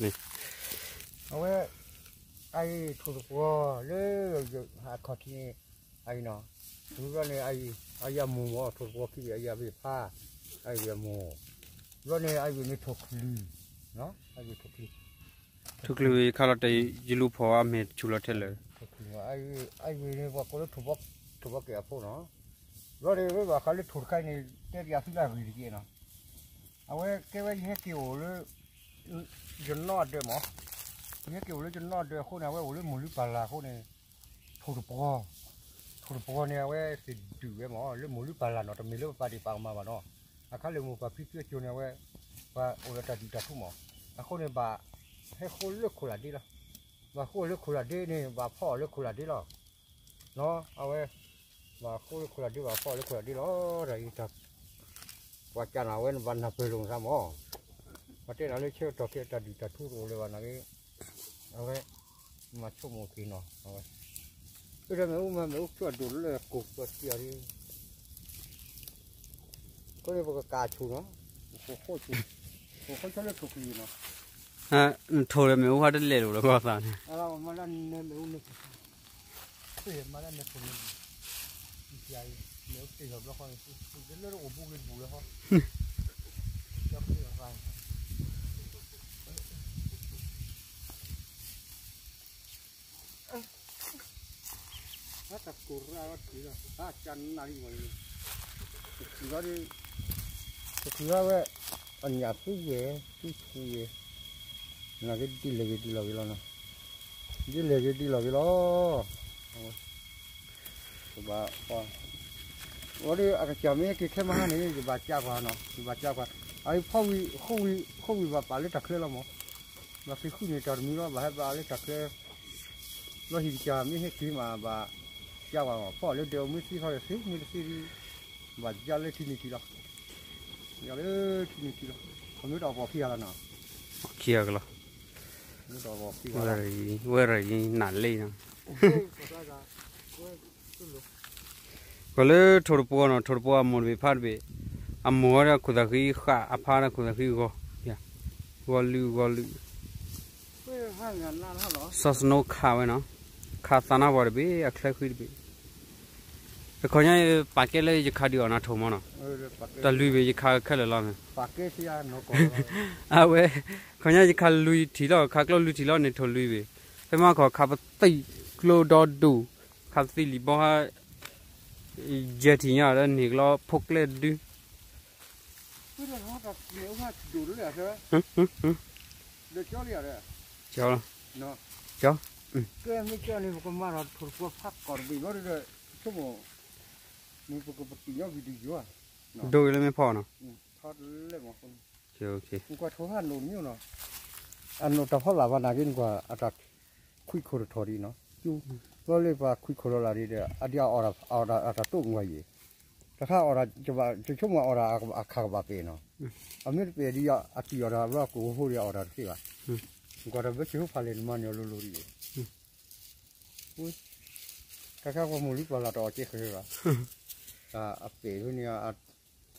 นี่เอาไว้ไอ้ถูกว่าเลยหาขอที่ไอ้เนาะดูว่าเนี่ยไอ้ยามูว่าถูกว่าที่ไอ้ยาวิผ้าไอ้ยามูว่าเนี่ยไอ้วินี่ถูกลีเนาะไอ้วิถูกลีทุกเลยข้าเราได้ยิลูพอเมดชุลเทเลยถูกลีไอ้วินี่ว่าก็เลยถูกว่าแก่พวกเนาะว่าเนี่ยว่าเขาเลยถูกใครเนี่ยเดี๋ยวสุดท้ายวิธีเนาะเอาไว้แค่ว่าให้เกี่ยวเลยจนนอดเด้อหมอให้เกี่ยวเลยจนนอดเด้อคนเอาไว้โอ้เลยหมุนลิปลาคนเนี่ยถูกปอถูกปอเนี่ยไว้สิดูไว้หมอเลยหมุนลิปลาเนาะแต่มีเรื่องปฏิปังมาบ้านเนาะอาคาเลยหมุนปะพี่เพื่อจูเนี่ยไว้ว่าโอ้เราตัดดีตัดทุ่มหมออาคนเนี่ยบ่าให้คนเลือกคนละดีละว่าคนเลือกคนละดีนี่ว่าพ่อเลือกคนละดีหรอเนาะเอาไว้ว่าคนเลือกคนละดีว่าพ่อเลือกคนละดีหรออะไรจักว่าจะเอาไว้วันนับไปลงซ้ำอ๋อประเทศเราเชื่อต่อเกี่ยวกับดีตัดทุ่มเลยวันนี้เอาไว้มาชั่วโมงกี่เนาะเอาไว้ก็จะไม่ช่วยดูเลยกุกตัวเสียดีก็เลยบอกกาชูเนาะโคตรชูเขาชอบเล่นถูกลีเนาะฮะโทรเลยไม่ว่าได้เลยหรือเปล่าตาเนี่ยเรามาเล่นเนี่ยไม่รู้เนี่ยเสียมาเล่นเนี่ยคนนี้ใหญ่เนี่ยเสียแล้วเขาจะเล่นโอ้บุกเลยบุกเลยเขาจะเสียอะไรถ้าตัดกูเราถือถ้าจันนาฬิกาถือว่าดิถือว่าเว้ยอันยาพิเยพิเยน่าจะดีเลยแล้วนะดีเลยแล้วบ้าพอวันนี้อาจจะไม่กี่แค่มาหานี่จะบาดเจ็บกว่าเนาะจะบาดเจ็บกว่าไอ้ข้าวิว่าปลาเล็กตะเครื่องแล้วมั้งว่าคือคู่นี้จอดมีว่าแบบปลาเล็กตะเครื่องเราหินจาไม่ให้ขี้มาบ่าเจ้าว่าพ่อเลี้ยงเดียวไม่ซื้อเขาเลยซื้อไม่ซื้อบ่าเจ้าเลี้ยงที่นี่ทีละเจ้าเลี้ยงที่นี่ทีละเขาไม่ต้องบอกพี่อะไรเนาะเคียกันหรอไม่ต้องบอกพี่ว่าอะไรหนาเลยนะก็เลยทอดปัวเนาะทอดปัวมันไปพาดไปมัวเนี่ยคุณตาขี้ข้าพาเนี่ยคุณตาขี้ก็เนี่ยกอลูซอสโนข้าวเนาะข้าตานาบอร์บีอักษรคุยบีแต่คนนี้ปากเกลือจะขาดีอ่ะนะทุ่มเนาะแต่ลุยไปจะขาแค่ละล้านปากเกลือที่อันนกเอาเว้คนนี้จะขาลุยทีละขาก็ลุยทีละเนี่ยทุ่ลุยไปแต่มาขอขาไปตีกลัวดอดูขาตีลิบ้าเจติญาแล้วนี่ก็พกเล็ดดูคือเราตัดเลี้ยวมาดูด้วยใช่ไหมเด็กเจ้าเลี้ยเลยเจ้าเนาะเจ้าก็ไม่เจ้านี่พวกมาเราถูกพวกพักก่อนดีว่าเลยชั่วโมงมีพวกปฏิญาวิดีโอดูเลยไม่พอเนาะทอดเลยหมดคนโอเคกูก็ทั่วหันหนุนอยู่เนาะอันนู้นแต่พอหลับวันนั้นกินกว่าอาจจะคุยโคตรทอดีเนาะจู่ก็เลยว่าคุยโคตรลาดีเดียอันเดียวอาจจะตุ้งไว้ยี่แต่ถ้าจะชั่วโมงอาคาบาเปเนาะอันนี้เป็นดีอาทิตย์ว่ากูพูดดีสิว่ากูจะไปซื้อผลิตมันอยู่ลุยอุ้ยถ้าว่ามูลิปลาต่อเจ๊เคยว่าอาเป๋คนนี้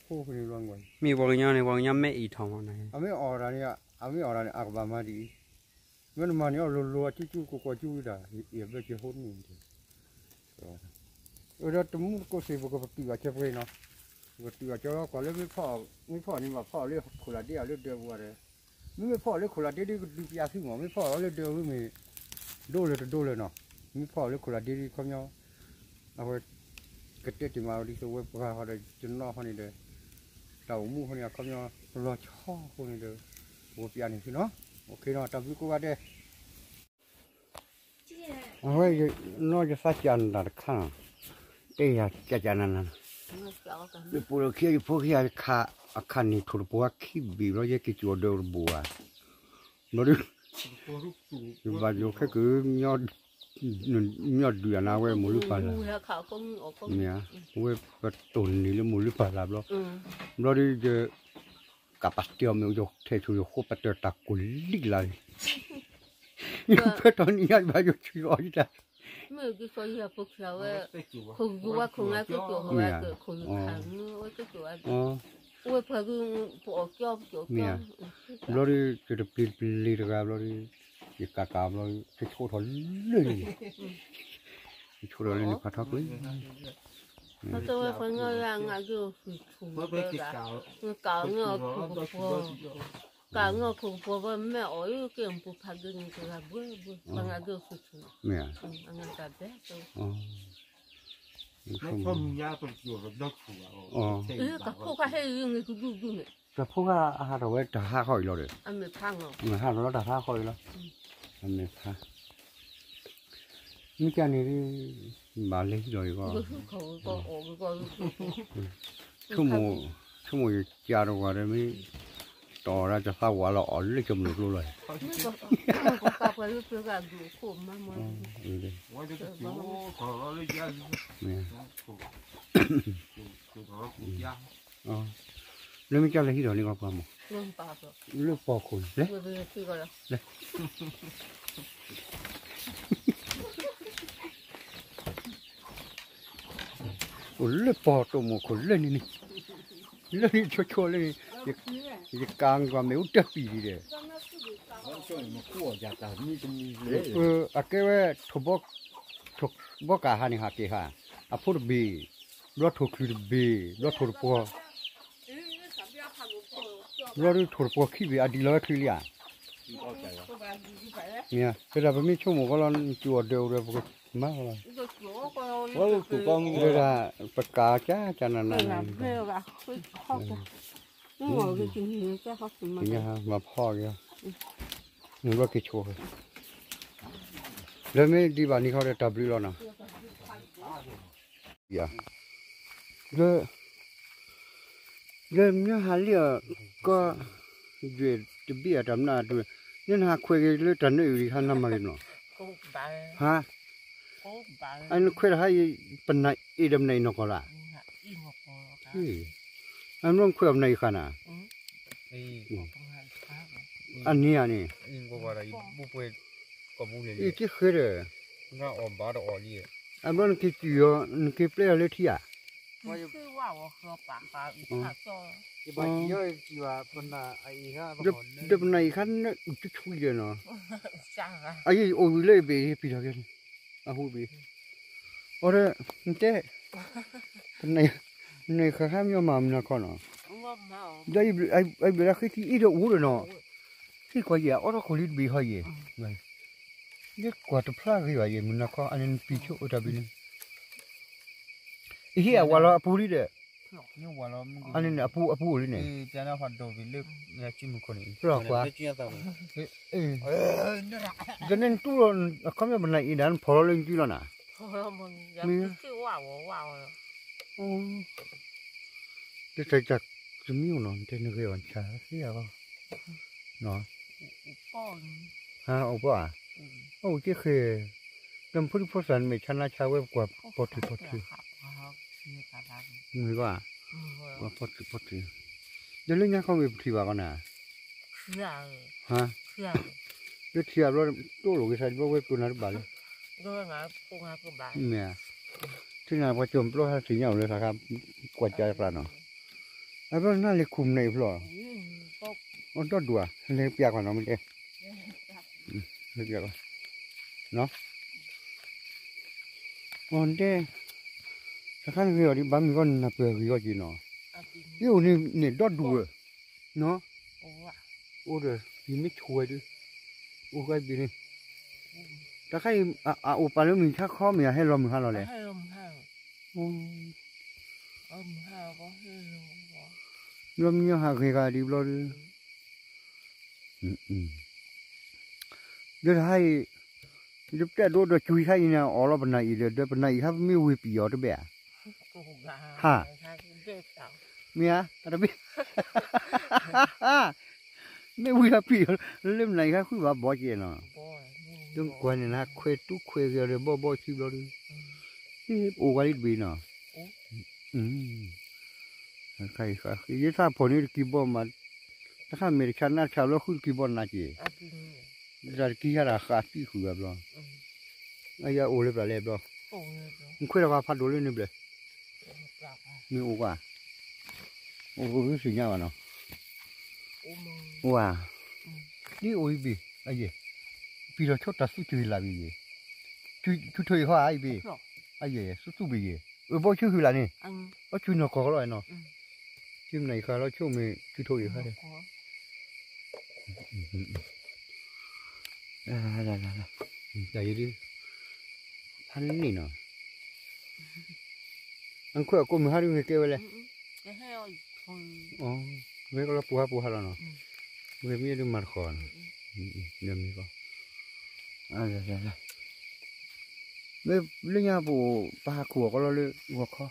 พูดคนนี้ร้องไว้มีวางยาในวางยาไม่อีทองอะไรอันนี้อาบามาดีมันเนี่ยรัวจู่กูจู่ได้เอี่ยมเลยจะหุ่นนี่เราตุ้มก็เสียบุกไปตีว่าเจ็บเลยเนาะตีว่าเจ้าก็เลยไม่พอนี่ว่าพ่อเลยคนละเดียวเลยเดียวว่าเลยไม่พอเลยคนละเดียวดูยาขึ้นหมอไม่พอเลยเดียวไม่ดูเลยเนาะไม่พอเลยคนละเดียวเขาเนี่ยเอาไว้กระเจี๊ยบมาดิตัวพาเขาเลยจนนอกเขานี่เลยเต่ามูเขาเนี่ยเขาเนี่ยรอช่อคนนี้เลยโอ้ปีนี้สิเนาะโอเคเนาะแต่พี่กูว่าได้เอาไว้นอกจากสัจจันทร์ข้างเตี้ยจันนั่นนะมีพวกขี้ขาขันนี่ถูกพวกขี้บีบแล้วยังกิจวัตรเดิมบัวนั่นดิบางอย่างแค่คือมีอดเดือนนะเว้ยมูลปลาเนี่ยเว้ยก็ตุนนี่แล้วมูลปลาแล้วแล้วดิจะกับปัสเตียมมันจะเทชูโคปัสเตอร์ตะกุลิกเลยยังเพื่อตอนนี้ยังไม่อยู่ช่วยได้เมื่อกี้เขาอยากพวกเราคงรู้ว่าคงอะไรก็ตัวเขาว่าคงขังว่าก็ตัว我拍个不叫叫叫， lo đi chỉ được pili được gặp lo đi chỉ cả cả lo cái chỗ thôi lên cái chỗ đó lên phát thóc đấy 他这位朋友呀，俺就水土的啦，我搞我苦婆，搞我苦婆不没我有跟不拍个你这个不，俺就水土，nè 俺干的都。 không không nhá tôi chịu được đất phủ cái phố cái hay người cứ du du này, cái phố ha đâu ấy đã ha khỏi rồi anh mới phang rồi. mà ha nó đã ha khỏi rồi anh này ha mấy cái này bà lấy rồi không một cha đâu qua đây mới tỏ ra cho sao quả lọ lấy chùm được luôn rồi lấy mấy cha lấy rồi đi qua qua một lấy bò khối đấy đấy lấy bò tôm một khối lên đi lên đi cho lên cái càng qua mấy út bị gì đấy cái thuộc bóc cả hai hạt kia ha phút bì lót thuộc bì lót thuộc bò lót thuộc bò khi bị đi lót khi liền nè bây giờ mình chung một cái lon chùa đều rồi má rồi bây giờ bật cá chả cho nên là mà phò kìa người ta kêu chua rồi mới đi vào đi khao để tập đi lo nào dạ rồi nhớ hà liệu có về bia trầm na rồi nên hà khuê cái lưỡi trần này hà năm mà nó ha anh khuê là hay bên này y đầm này nó có là anh muốn khuê này khả nào anh nhỉ anh có vào đây bút bê có bút này cái khơi rồi nó ổn bá được ổn đi anh muốn cái chuyện cái plei lấy thi à cái bà chỉ ơi chỉ là bên là ai ha đập này khăn nó chút chui rồi nó ai ôi lấy về bị sao cái à hôi bị ở đây thế này khá khá nhiều mà mình là con nó đây ai bị ra khi ít đâu uống rồi nó khi có gì ở đó có lít bị hơi gì này nhất quả tập phá cái vậy mình là con anh bị chỗ ở đây bên ý là quả puri đấy nhưng mà nó anh là apu đấy này cho nó hoạt động vì lực nhà chim con này rồi quá cho nên tôi là không biết bên này đang phô lên chứ là nè cái trái chặt cái miêu nó trên cái bàn trà cái gì không nó ha ông bà ông cái khề cầm phút phút sản mấy chăn lá cháo với quả bột thì người bà quả bột thì giờ lấy nhá không bị thì bà con à ha cái thiệp rồi tôi rồi cái sản bao với tôi nói bà đấy nè thế nào qua chùm tôi chỉ nhauเลยครับกว่าใจปลาเนาะไอ้พวกนั้นเลยคุมในพลอมันต้องดูอ่ะเลยเปียกกว่าเนาะมันเลยเปียกกว่าเนาะมันเด้ถ้าขั้นเรือที่บ้านมีก็น่าเปื่อยก็จีเนาะอยู่นี่ต้องดูเนาะโอ้เด้อพี่ไม่ช่วยดิโอ้ก็พี่นี่ถ้าใครอุปาแล้วมีถ้าข้อมีให้ลมให้เราเลยลมเนี่ยหาใครกันดีบล้อดิเดี๋ยวให้เดี๋ยวแต่โดนช่วยให้เนี่ยอ๋อเราเป็นนายเดี๋ยวเป็นนายครับไม่วิปยอดแบบฮะเมียอะไรพี่ไม่วิปยอดเล่มไหนครับคุยว่าบ่เจนเนาะต้องกวนนะคุยทุกคุยกันเลยบ่ชิบล้อดินี่โอ้กันดีเนาะใครยี่ถ้าผลนี่กี่บ่มาถ้าเมริกันน่าชาวโลกคุณกี่บ่น่าจีจะกี่ฮาราคาที่คุยแบบนั้นไอ้ยาโอเล็บอะไรแบบนั้นคุยแล้วว่าพัดดูเลยนี่เบลมีโอ้กว่า โอ้ยสิญาเนาะ โอ้ม ว้านี่โอ้ยบีไอ้เหี้ยปีเราชดตัดสุดจุยลาบีจุยถอยหัวไอ้บีไอ้เหี้ยสุดบีบ่ชื่อคือล่ะนี่ อัน เอาจุยนอกก็ร้อยเนาะจิ้มไหนค่ะเราช่วงมีจุยถอยหัวเลยได้ดิพันนี่เนาะอันคุยกับกูมีหาดูให้เกี่ยวเลย จะให้เอาคน อ๋อเวก็ละปูหาแล้วเนาะเวมีดูมาขอนเดี๋ยวมีก็เวเรื่องยาปูปลาขัวก็เราเลยหัวข้อ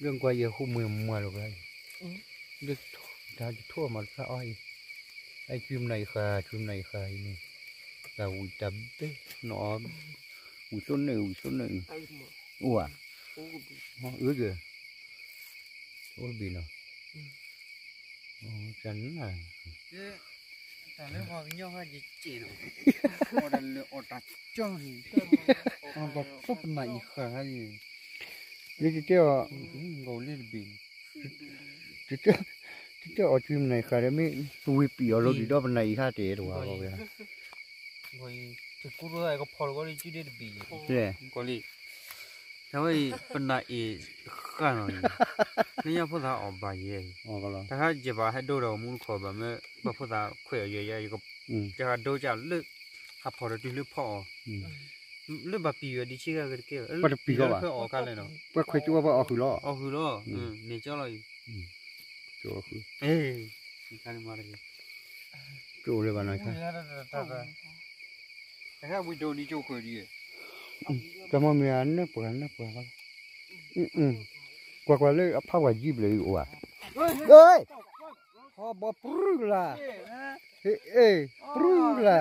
เรื่องกว่าเยอะคู่มือมัวหรอกเลยเด็กดาจะทั่วมาพระอ้อยไอ้จุ่มไหนค่ะนี่แต่อุ่นจับเด้หนออุ่นส้นหนึ่ง ไอ้หมด อ้ว โอ้บี เกโอ้บีเนาะจันน่ะ แต่เรื่องความย่อให้จีนอดเลยอดตัดจ้องนี่แบบปุ๊บมาอีกครั้งนี่ นี่เจ้า เราเล่นบิน เจ้าเอาจุ่มไหนค่ะแล้วไม่วิปีเอาเราดีดอกไหนท่าเตะตัวเขาเลย ก็จะกูรู้ไอ้ก็พอก็เลยจีนบิน ใช่ ก็เลยแต่ว่าเป็นนายกันหน่อยนี่ยังพูดថាออกไปเย่ อ๋อก็แล้ว แต่ถ้าจะว่าให้ดูเรามุ่งขอแบบไม่แบบพูดថាခွေเยอะๆก็จะดูจะลึกหับพอดูลึกพอลึกแบบปีอยู่ดีชิกาก็เกี่ยวเพื่อออกกันเลยเนาะ เพื่อคุยตัวว่าเอาคือล้อ ออกคือล้อเนี่ยเจ้าเลย โจ้คือ เอ้ยนี่การมาเลย โจ้เลยบ้านไหนครับ แต่ถ้าวิดีโอนี้โจ้เคยดี จะมาเมียนเนี่ยปวดกว่าเลยผ้าว่าจีบเลยว่ะเฮ้ยพอบ่ปรึกล่ะเอ้ปรึกล่ะ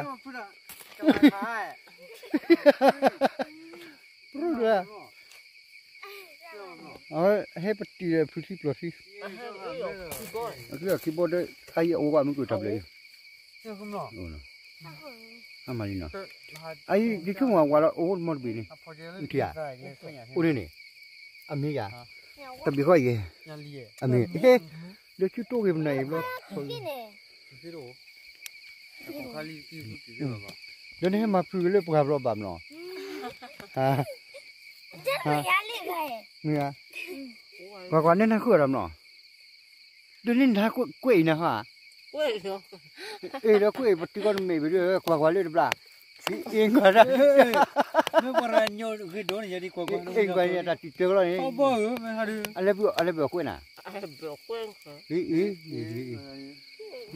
เอาให้ปฏิเลยพื้นที่ปลอดที่คือคีย์บอร์ดไอ้โอ้ว่ามันก็ทำเลยโอ้นะอามาลีนะไอ้ดิฉันว่าเราโอ้หมดบีนี่อุทิยาอุนี่นี่อเมยาแต่บีก็ยังอเมเฮ้เดี๋ยวชุดโตกันไหนบ้าง พี่รู้ของข้าลีกี่พูดถึงแบบ เดี๋ยวนี้มาพูดเรื่องปลาบแบบน้องฮะเนี่ยกว่านี้น่าคุยอะไรน้องเดี๋ยวนี้ถ้าคุยนะฮะ เว้ยเนาะ แล้วคุยปฏิกรณ์ไม่ไปด้วยกว่าเลยหรือเปล่าเองก็ได้ ไม่ว่าอะไรโยนคือโดนอย่างนี้กว่า เองก็เนี่ยตัดติดเจอแล้วนี่ เอาบ่ไม่หาดู อะไรแบบคุยน่ะ ไอ้เบลเว้งค่ะ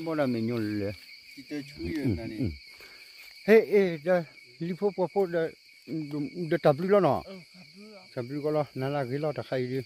บ่ได้ไม่ยุ่งเลย ที่จะช่วยนั่นนี่ เฮ้เดี๋ยวรีบพอเดี๋ยวตับลิ้นแล้วเนาะตับลิ้นก็แล้วนั่นละกี่แล้วตะไคร้ดิ